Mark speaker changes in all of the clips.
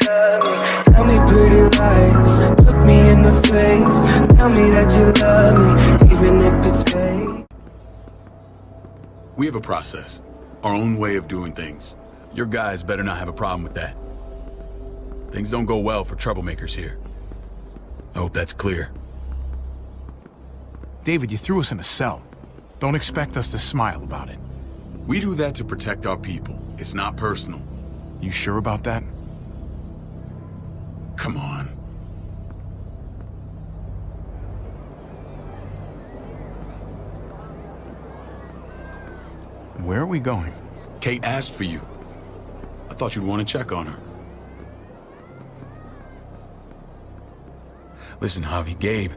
Speaker 1: Tell me pretty lies, look me in the face. Tell me that you love me, even if it's fake.
Speaker 2: We have a process, our own way of doing things. Your guys better not have a problem with that. Things don't go well for troublemakers here. I hope that's clear.
Speaker 3: David, you threw us in a cell. Don't expect us to smile about it.
Speaker 2: We do that to protect our people. It's not personal.
Speaker 3: You sure about that?
Speaker 2: Come on.
Speaker 3: Where are we going?
Speaker 2: Kate asked for you. I thought you'd want to check on her. Listen, Javi, Gabe,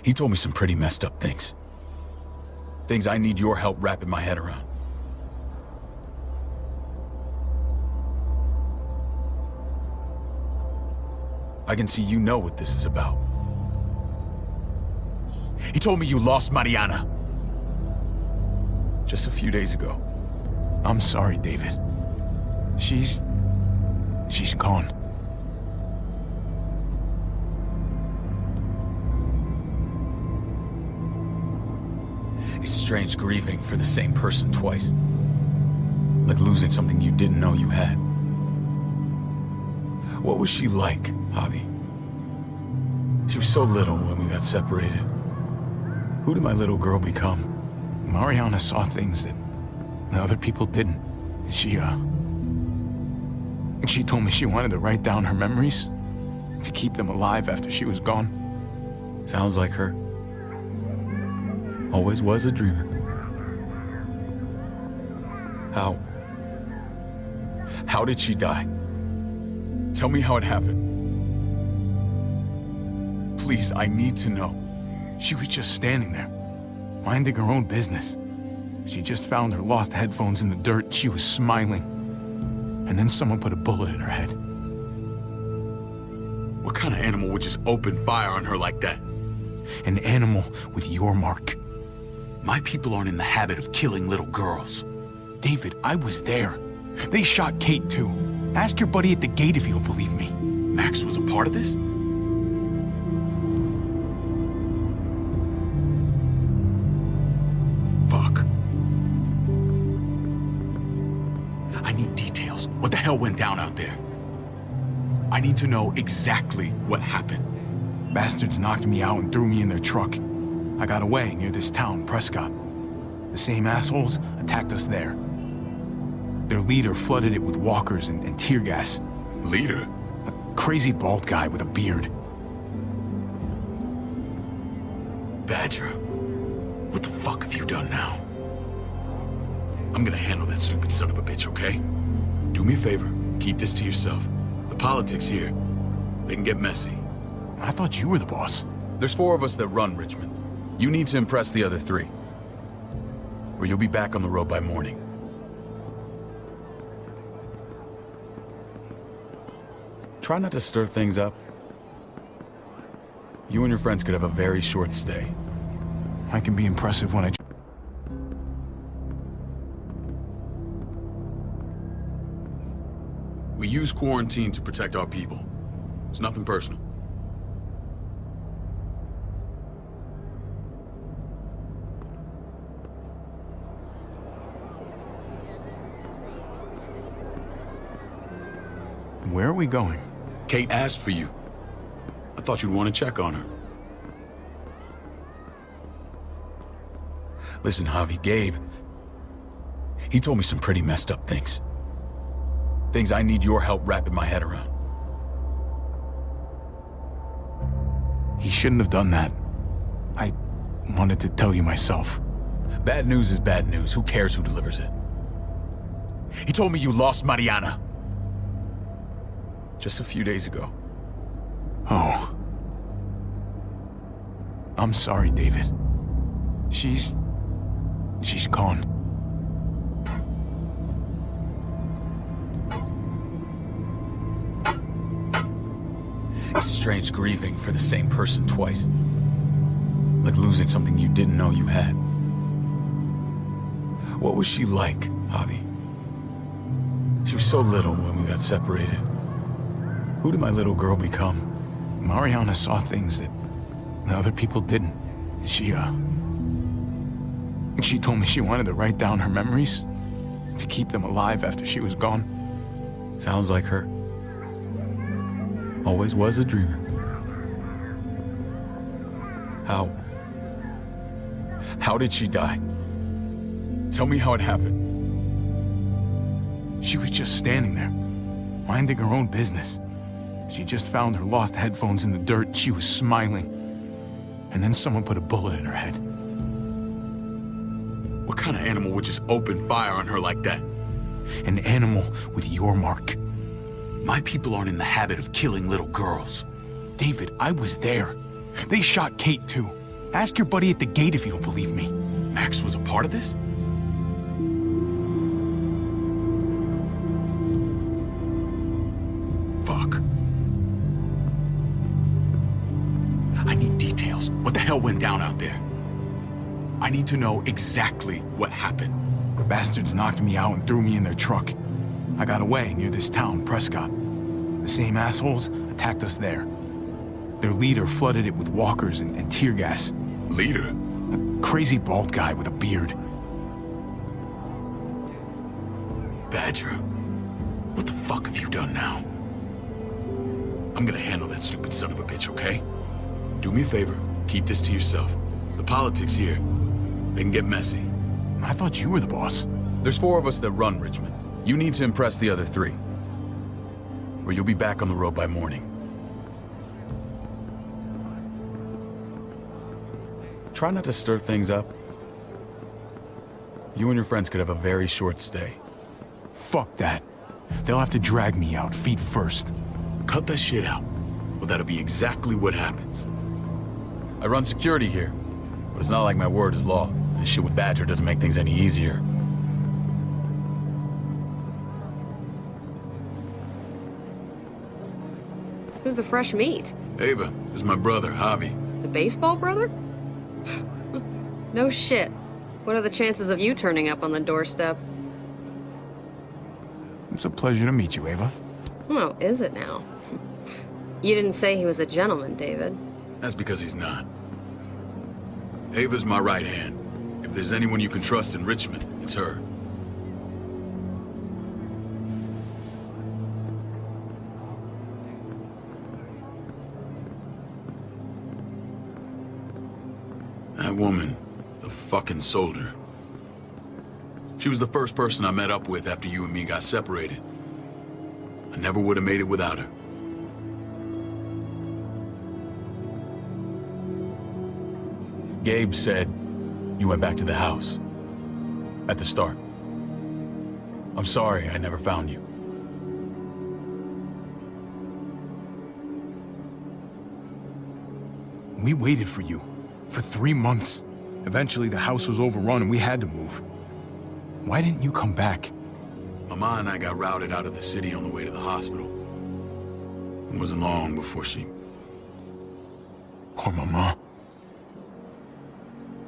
Speaker 2: he told me some pretty messed up things. Things I need your help wrapping my head around. I can see you know what this is about. He told me you lost Mariana. Just a few days ago.
Speaker 3: I'm sorry, David. She's gone.
Speaker 2: It's strange grieving for the same person twice. Like losing something you didn't know you had. What was she like, Javi? She was so little when we got separated. Who did my little girl become?
Speaker 3: Mariana saw things that other people didn't. She told me she wanted to write down her memories to keep them alive after she was gone.
Speaker 2: Sounds like her. Always was a dreamer. How did she die? Tell me how it happened. Please, I need to know.
Speaker 3: She was just standing there, minding her own business. She just found her lost headphones in the dirt. She was smiling. And then someone put a bullet in her head.
Speaker 2: What kind of animal would just open fire on her like that?
Speaker 3: An animal with your mark.
Speaker 2: My people aren't in the habit of killing little girls.
Speaker 3: David, I was there. They shot Kate too. Ask your buddy at the gate if you don't believe me.
Speaker 2: Max was a part of this? Fuck. I need details. What the hell went down out there? I need to know exactly what happened.
Speaker 3: Bastards knocked me out and threw me in their truck. I got away near this town, Prescott. The same assholes attacked us there. Their leader flooded it with walkers and tear gas.
Speaker 2: Leader?
Speaker 3: A crazy bald guy with a beard.
Speaker 2: Badger, what the fuck have you done now? I'm gonna handle that stupid son of a bitch, okay? Do me a favor, keep this to yourself. The politics here, they can get messy.
Speaker 3: I thought you were the boss.
Speaker 2: There's 4 of us that run Richmond. You need to impress the other 3. Or you'll be back on the road by morning. Try not to stir things up. You and your friends could have a very short stay.
Speaker 3: I can be impressive when I...
Speaker 2: We use quarantine to protect our people. It's nothing personal.
Speaker 3: Where are we going?
Speaker 2: Kate asked for you. I thought you'd want to check on her. Listen, Javi, Gabe, he told me some pretty messed up things. Things I need your help wrapping my head around.
Speaker 3: He shouldn't have done that. I wanted to tell you myself.
Speaker 2: Bad news is bad news. Who cares who delivers it? He told me you lost Mariana. Just a few days ago.
Speaker 3: Oh. I'm sorry, David. She's gone.
Speaker 2: It's strange grieving for the same person twice. Like losing something you didn't know you had. What was she like, Javi? She was so little when we got separated. Who did my little girl become?
Speaker 3: Mariana saw things that other people didn't. She told me she wanted to write down her memories to keep them alive after she was gone.
Speaker 2: Sounds like her. Always was a dreamer. How did she die? Tell me how it happened.
Speaker 3: She was just standing there, minding her own business. She just found her lost headphones in the dirt. She was smiling. And then someone put a bullet in her head.
Speaker 2: What kind of animal would just open fire on her like that?
Speaker 3: An animal with your mark.
Speaker 2: My people aren't in the habit of killing little girls.
Speaker 3: David, I was there. They shot Kate too. Ask your buddy at the gate if you don't believe me.
Speaker 2: Max was a part of this? Fuck. I need details. What the hell went down out there? I need to know exactly what happened.
Speaker 3: Bastards knocked me out and threw me in their truck. I got away near this town, Prescott. The same assholes attacked us there. Their leader flooded it with walkers and tear gas.
Speaker 2: Leader?
Speaker 3: A crazy bald guy with a beard.
Speaker 2: Badger, what the fuck have you done now? I'm gonna handle that stupid son of a bitch, okay? Do me a favor, keep this to yourself. The politics here, they can get messy.
Speaker 3: I thought you were the boss.
Speaker 2: There's 4 of us that run Richmond. You need to impress the other 3. Or you'll be back on the road by morning. Try not to stir things up. You and your friends could have a very short stay.
Speaker 3: Fuck that. They'll have to drag me out, feet first.
Speaker 2: Cut that shit out. Well, that'll be exactly what happens. I run security here, but it's not like my word is law. This shit with Badger doesn't make things any easier.
Speaker 4: Who's the fresh meat?
Speaker 2: Ava, this is my brother, Javi.
Speaker 4: The baseball brother? No shit. What are the chances of you turning up on the doorstep?
Speaker 3: It's a pleasure to meet you, Ava.
Speaker 4: Oh, is it now? You didn't say he was a gentleman, David.
Speaker 2: That's because he's not. Ava's my right hand. If there's anyone you can trust in Richmond, it's her. That woman, the fucking soldier. She was the first person I met up with after you and me got separated. I never would have made it without her. Gabe said you went back to the house. At the start. I'm sorry I never found you.
Speaker 3: We waited for you. For 3 months. Eventually the house was overrun and we had to move. Why didn't you come back?
Speaker 2: Mama and I got routed out of the city on the way to the hospital. It wasn't long before she...
Speaker 3: Poor Mama.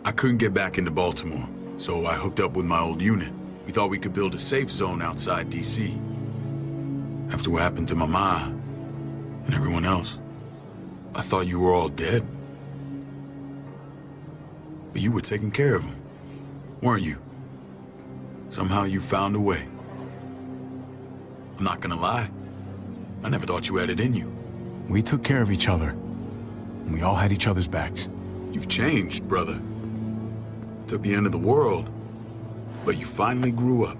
Speaker 2: I couldn't get back into Baltimore, so I hooked up with my old unit. We thought we could build a safe zone outside D.C. After what happened to Mama and everyone else, I thought you were all dead. But you were taking care of them, weren't you? Somehow you found a way. I'm not gonna lie. I never thought you had it in you.
Speaker 3: We took care of each other. And we all had each other's backs.
Speaker 2: You've changed, brother. Took the end of the world, but you finally grew up.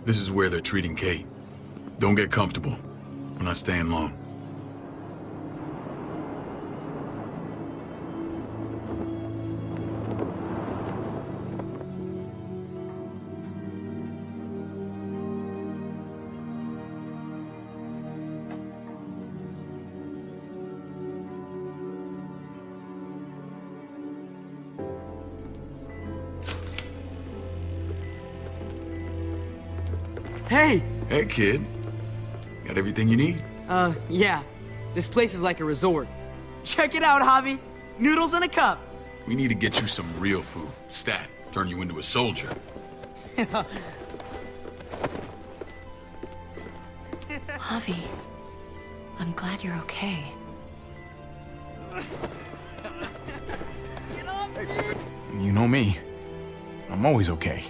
Speaker 2: This is where they're treating Kate. Don't get comfortable. We're not staying long.
Speaker 5: Hey!
Speaker 2: Hey, kid. Got everything you need?
Speaker 5: Yeah. This place is like a resort. Check it out, Javi. Noodles in a cup.
Speaker 2: We need to get you some real food. Stat, turn you into a soldier.
Speaker 6: Javi, I'm glad you're okay.
Speaker 3: You know me. I'm always okay.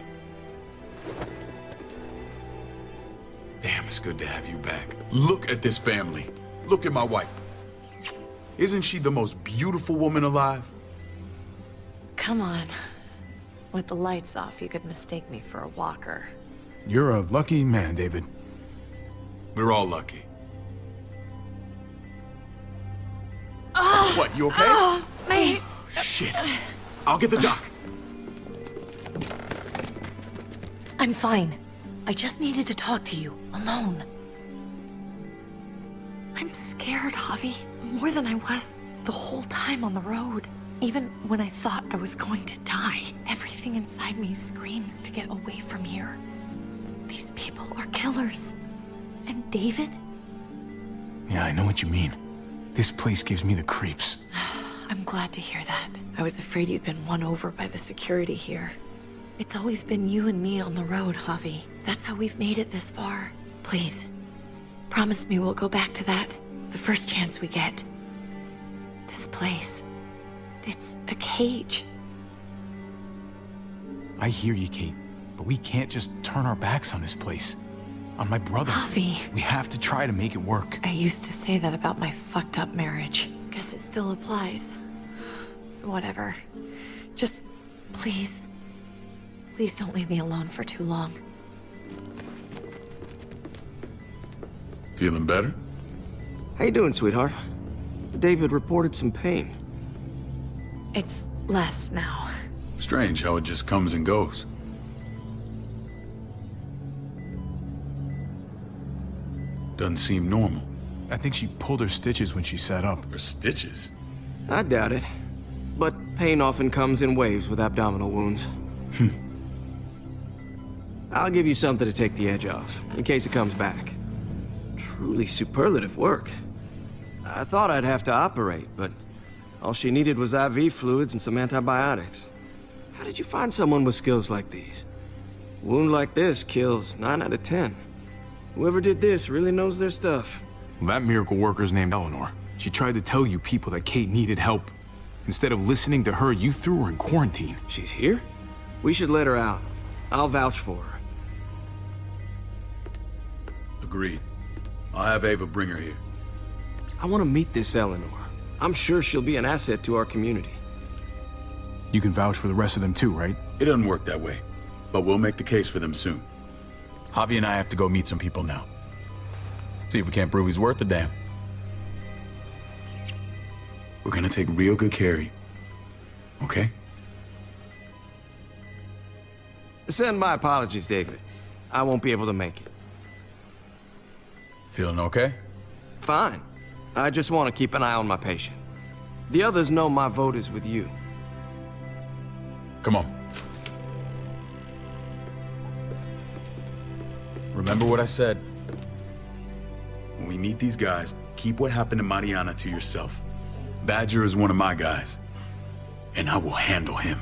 Speaker 2: Damn, it's good to have you back. Look at this family. Look at my wife. Isn't she the most beautiful woman alive?
Speaker 6: Come on. With the lights off, you could mistake me for a walker.
Speaker 3: You're a lucky man, David.
Speaker 2: We're all lucky. What, you okay? Shit. I'll get the doc.
Speaker 6: I'm fine. I just needed to talk to you, alone. I'm scared, Javi. More than I was the whole time on the road. Even when I thought I was going to die, everything inside me screams to get away from here. These people are killers. And David?
Speaker 3: Yeah, I know what you mean. This place gives me the creeps.
Speaker 6: I'm glad to hear that. I was afraid you'd been won over by the security here. It's always been you and me on the road, Javi. That's how we've made it this far. Please, promise me we'll go back to that the first chance we get. This place, it's a cage.
Speaker 3: I hear you, Kate, but we can't just turn our backs on this place. On my brother.
Speaker 6: Javi.
Speaker 3: We have to try to make it work.
Speaker 6: I used to say that about my fucked up marriage. Guess it still applies. Whatever. Just, please. Please don't leave me alone for too long.
Speaker 2: Feeling better?
Speaker 7: How you doing, sweetheart? David reported some pain.
Speaker 6: It's less now.
Speaker 2: Strange how it just comes and goes. Doesn't seem normal.
Speaker 3: I think she pulled her stitches when she sat up.
Speaker 2: Her stitches?
Speaker 7: I doubt it. But pain often comes in waves with abdominal wounds. I'll give you something to take the edge off, in case it comes back. Truly superlative work. I thought I'd have to operate, but all she needed was IV fluids and some antibiotics. How did you find someone with skills like these? A wound like this kills 9 out of 10. Whoever did this really knows their stuff.
Speaker 3: Well, that miracle worker's named Eleanor. She tried to tell you people that Kate needed help. Instead of listening to her, you threw her in quarantine.
Speaker 7: She's here? We should let her out. I'll vouch for her.
Speaker 2: Agreed. I'll have Ava bring her here.
Speaker 7: I want to meet this Eleanor. I'm sure she'll be an asset to our community.
Speaker 3: You can vouch for the rest of them too, right?
Speaker 2: It doesn't work that way, but we'll make the case for them soon. Javi and I have to go meet some people now. See if we can't prove he's worth a damn. We're gonna take real good care of you. Okay?
Speaker 7: Send my apologies, David. I won't be able to make it.
Speaker 2: Feeling okay?
Speaker 7: Fine. I just want to keep an eye on my patient. The others know my vote is with you.
Speaker 2: Come on. Remember what I said. When we meet these guys, keep what happened to Mariana to yourself. Badger is one of my guys, and I will handle him.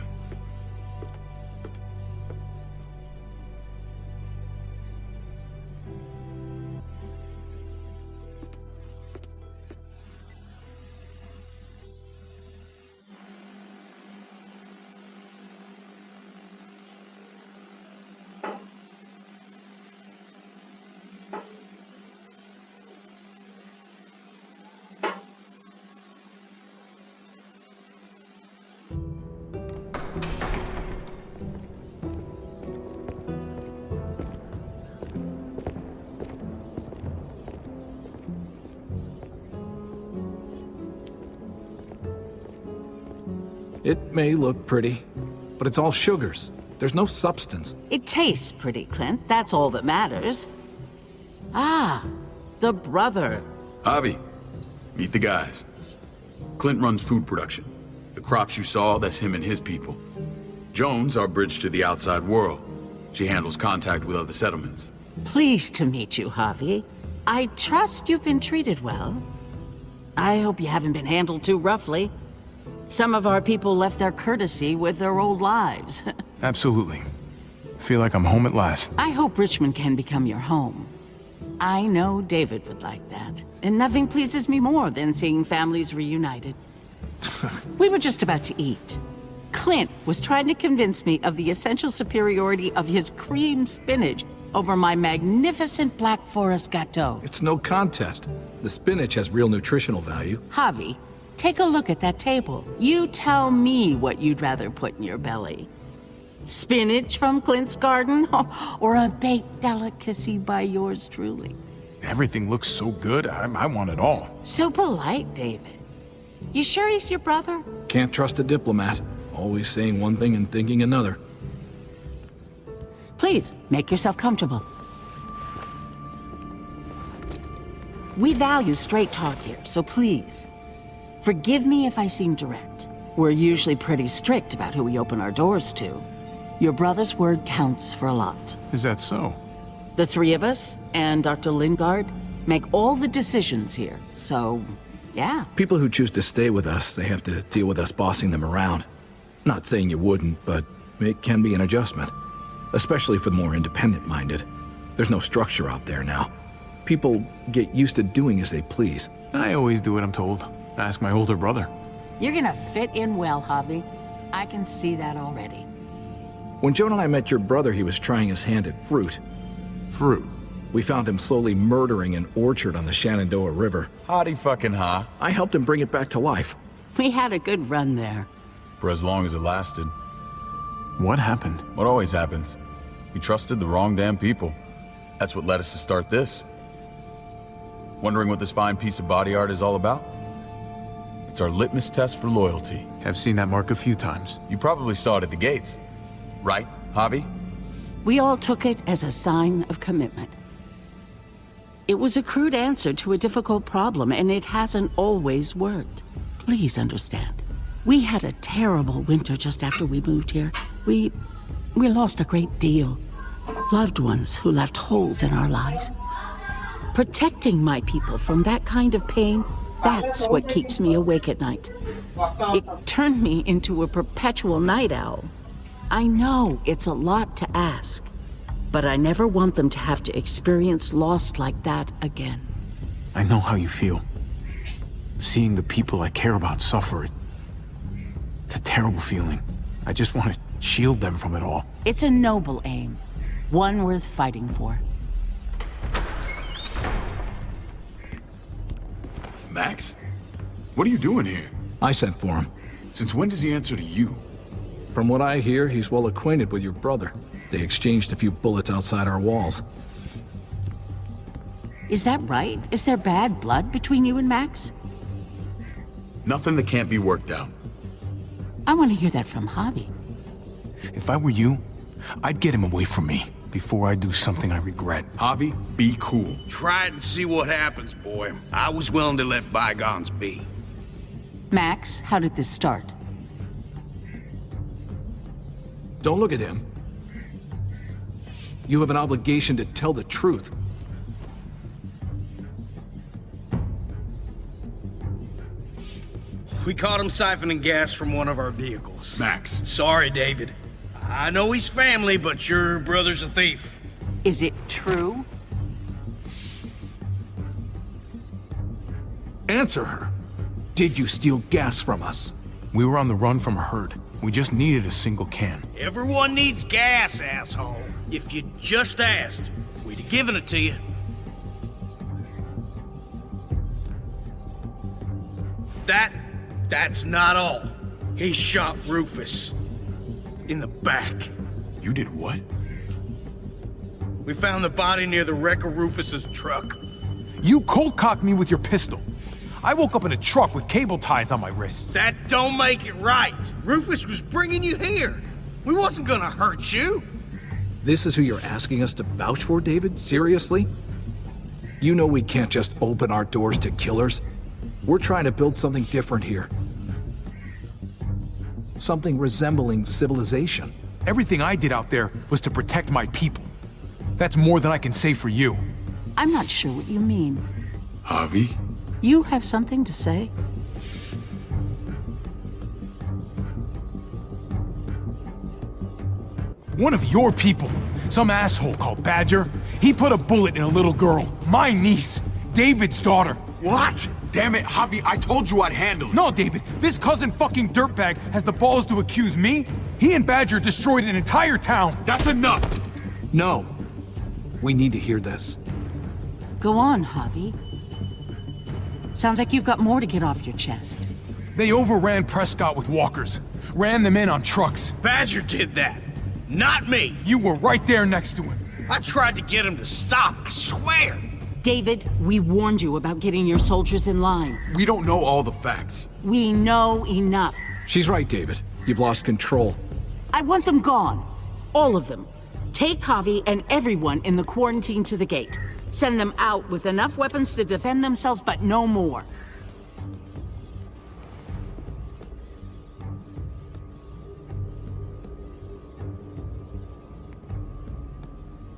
Speaker 8: It may look pretty, but it's all sugars. There's no substance.
Speaker 9: It tastes pretty, Clint. That's all that matters. Ah, the brother.
Speaker 2: Javi, meet the guys. Clint runs food production. The crops you saw, that's him and his people. Jones, our bridge to the outside world. She handles contact with other settlements.
Speaker 9: Pleased to meet you, Javi. I trust you've been treated well. I hope you haven't been handled too roughly. Some of our people left their courtesy with their old lives.
Speaker 3: Absolutely. Feel like I'm home at last.
Speaker 9: I hope Richmond can become your home. I know David would like that. And nothing pleases me more than seeing families reunited. We were just about to eat. Clint was trying to convince me of the essential superiority of his cream spinach over my magnificent Black Forest gâteau.
Speaker 8: It's no contest. The spinach has real nutritional value.
Speaker 9: Javi, take a look at that table. You tell me what you'd rather put in your belly. Spinach from Clint's garden, or a baked delicacy by yours truly?
Speaker 3: Everything looks so good, I want it all.
Speaker 9: So polite, David. You sure he's your brother?
Speaker 8: Can't trust a diplomat. Always saying one thing and thinking another.
Speaker 9: Please, make yourself comfortable. We value straight talk here, so please, forgive me if I seem direct. We're usually pretty strict about who we open our doors to. Your brother's word counts for a lot.
Speaker 3: Is that so?
Speaker 9: The three of us, and Dr. Lingard, make all the decisions here, so, yeah.
Speaker 8: People who choose to stay with us, they have to deal with us bossing them around. Not saying you wouldn't, but it can be an adjustment. Especially for the more independent-minded. There's no structure out there now. People get used to doing as they please.
Speaker 3: I always do what I'm told. Ask my older brother.
Speaker 9: You're gonna fit in well, Javi. I can see that already.
Speaker 8: When Joan and I met your brother, he was trying his hand at fruit.
Speaker 3: Fruit?
Speaker 8: We found him slowly murdering an orchard on the Shenandoah River.
Speaker 2: Howdy fucking ha.
Speaker 8: I helped him bring it back to life.
Speaker 9: We had a good run there.
Speaker 2: For as long as it lasted.
Speaker 3: What happened?
Speaker 2: What always happens. We trusted the wrong damn people. That's what led us to start this. Wondering what this fine piece of body art is all about? It's our litmus test for loyalty.
Speaker 3: I've seen that mark a few times.
Speaker 2: You probably saw it at the gates. Right, Javi?
Speaker 9: We all took it as a sign of commitment. It was a crude answer to a difficult problem, and it hasn't always worked. Please understand. We had a terrible winter just after we moved here. We lost a great deal. Loved ones who left holes in our lives. Protecting my people from that kind of pain, that's what keeps me awake at night. It turned me into a perpetual night owl. I know it's a lot to ask, but I never want them to have to experience loss like that again.
Speaker 3: I know how you feel. Seeing the people I care about suffer, it's a terrible feeling. I just want to shield them from it all.
Speaker 9: It's a noble aim, one worth fighting for.
Speaker 2: Max? What are you doing here?
Speaker 8: I sent for him.
Speaker 2: Since when does he answer to you?
Speaker 8: From what I hear, he's well acquainted with your brother. They exchanged a few bullets outside our walls.
Speaker 9: Is that right? Is there bad blood between you and Max?
Speaker 2: Nothing that can't be worked out.
Speaker 9: I want to hear that from Javi.
Speaker 3: If I were you, I'd get him away from me before I do something I regret.
Speaker 2: Javi, be cool.
Speaker 10: Try it and see what happens, boy. I was willing to let bygones be.
Speaker 9: Max, how did this start?
Speaker 8: Don't look at him. You have an obligation to tell the truth.
Speaker 10: We caught him siphoning gas from one of our vehicles.
Speaker 2: Max.
Speaker 10: Sorry, David. I know he's family, but your brother's a thief.
Speaker 9: Is it true?
Speaker 8: Answer her. Did you steal gas from us?
Speaker 3: We were on the run from a herd. We just needed a single can.
Speaker 10: Everyone needs gas, asshole. If you just asked, we'd have given it to you. That's not all. He shot Rufus. In the back.
Speaker 2: You did what?
Speaker 10: We found the body near the wreck of Rufus's truck.
Speaker 3: You cold-cocked me with your pistol. I woke up in a truck with cable ties on my wrists.
Speaker 10: That don't make it right. Rufus was bringing you here. We wasn't gonna hurt you.
Speaker 8: This is who you're asking us to vouch for, David? Seriously? You know we can't just open our doors to killers. We're trying to build something different here. Something resembling civilization.
Speaker 3: Everything I did out there was to protect my people. That's more than I can say for you.
Speaker 9: I'm not sure what you mean.
Speaker 2: Javi?
Speaker 9: You have something to say?
Speaker 3: One of your people Some asshole called Badger. He put a bullet in a little girl. My niece. David's daughter.
Speaker 2: What? Damn it, Javi, I told you I'd handle it.
Speaker 3: No, David. This cousin fucking dirtbag has the balls to accuse me? He and Badger destroyed an entire town.
Speaker 2: That's enough!
Speaker 8: No. We need to hear this.
Speaker 9: Go on, Javi. Sounds like you've got more to get off your chest.
Speaker 3: They overran Prescott with walkers. Ran them in on trucks.
Speaker 10: Badger did that. Not me.
Speaker 3: You were right there next to him.
Speaker 10: I tried to get him to stop, I swear.
Speaker 9: David, we warned you about getting your soldiers in line.
Speaker 2: We don't know all the facts.
Speaker 9: We know enough.
Speaker 8: She's right, David. You've lost control.
Speaker 9: I want them gone. All of them. Take Javi and everyone in the quarantine to the gate. Send them out with enough weapons to defend themselves, but no more.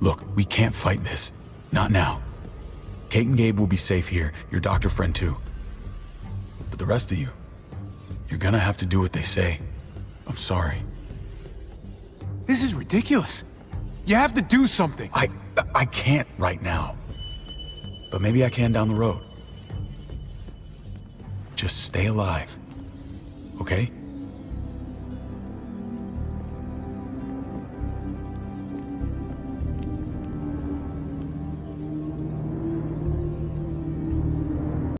Speaker 2: Look, we can't fight this. Not now. Kate and Gabe will be safe here, your doctor friend too. But the rest of you, you're gonna have to do what they say. I'm sorry.
Speaker 3: This is ridiculous. You have to do something.
Speaker 2: I can't right now. But maybe I can down the road. Just stay alive, okay?